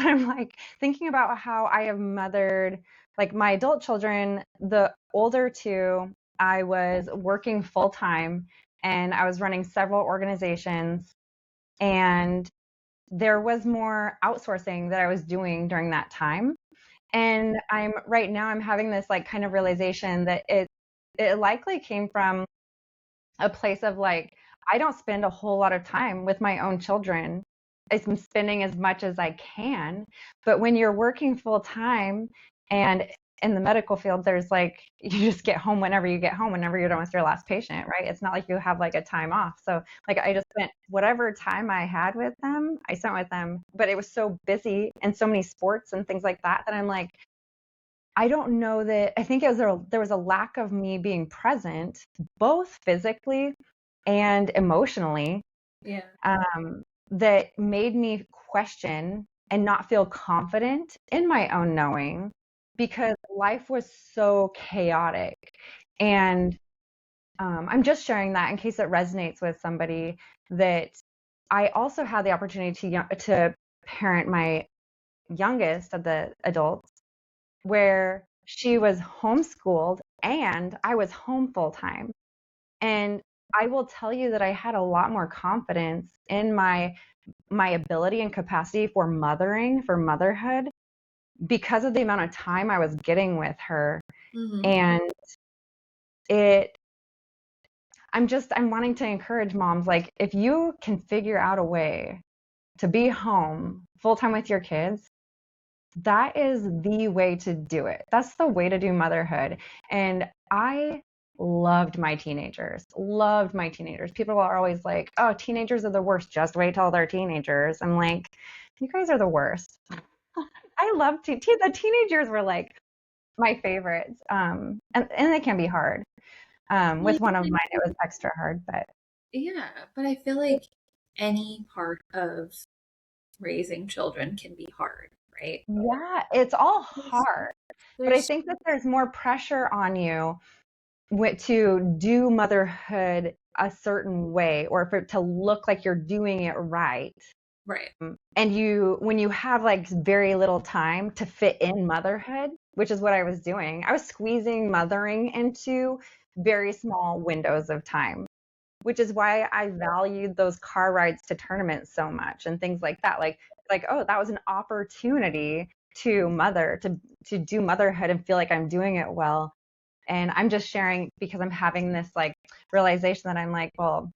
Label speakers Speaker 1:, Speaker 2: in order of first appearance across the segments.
Speaker 1: I'm like thinking about how I have mothered like my adult children, the older two, I was working full time and I was running several organizations, and there was more outsourcing that I was doing during that time. And I'm having this like kind of realization that it likely came from a place of like, I don't spend a whole lot of time with my own children. I'm spending as much as I can. But when you're working full time and in the medical field, there's like, you just get home whenever you get home, whenever you're done with your last patient, right? It's not like you have like a time off. So like I just spent whatever time I had with them, I spent with them. But it was so busy and so many sports and things like that that I'm like, I don't know that I think there was a lack of me being present, both physically and emotionally,
Speaker 2: Yeah.
Speaker 1: that made me question and not feel confident in my own knowing because life was so chaotic. And I'm just sharing that in case it resonates with somebody that I also had the opportunity to parent my youngest of the adults where she was homeschooled and I was home full time. And I will tell you that I had a lot more confidence in my ability and capacity for mothering, for motherhood, because of the amount of time I was getting with her.
Speaker 2: Hmm.
Speaker 1: And it I'm wanting to encourage moms, like if you can figure out a way to be home full time with your kids, that is the way to do it. That's the way to do motherhood. And I loved my teenagers, loved my teenagers. People are always like, oh, teenagers are the worst. Just wait till they're teenagers. I'm like, you guys are the worst. I love the teenagers were like my favorites. And they can be hard.
Speaker 2: Well, I
Speaker 1: With
Speaker 2: feel
Speaker 1: one of
Speaker 2: like,
Speaker 1: mine, it was extra hard, but
Speaker 2: yeah, but I feel like any part of raising children can be hard, right?
Speaker 1: yeah, it's all
Speaker 2: There's,
Speaker 1: hard. But I
Speaker 2: there's
Speaker 1: think that there's more pressure on you to do motherhood a certain way or for it to look like you're doing it right.
Speaker 2: right.
Speaker 1: And when you have like very little time to fit in motherhood, which is what I was doing, I was squeezing mothering into very small windows of time, which is why I valued those car rides to tournaments so much and things like that. Like, oh, that was an opportunity to do motherhood and feel like I'm doing it well. And I'm just sharing because I'm having this like realization that I'm like, well,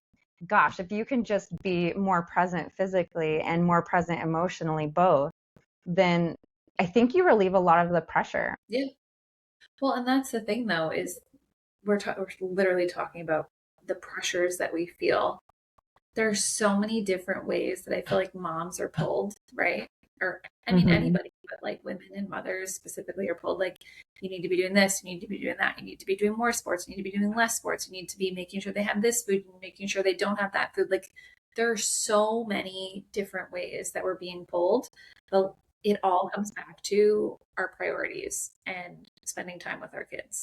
Speaker 1: gosh, if you can just be more present physically and more present emotionally, both, then I think you relieve a lot of the pressure.
Speaker 2: Yeah. Well, and that's the thing though, is we're literally talking about the pressures that we feel. There's so many different ways that I feel like moms are pulled, right? Or I mean
Speaker 1: Mm-hmm.
Speaker 2: anybody, but like women and mothers specifically are pulled like you need to be doing this, you need to be doing that, you need to be doing more sports, you need to be doing less sports, you need to be making sure they have this food and making sure they don't have that food. Like there are so many different ways that we're being pulled, but it all comes back to our priorities and spending time with our kids.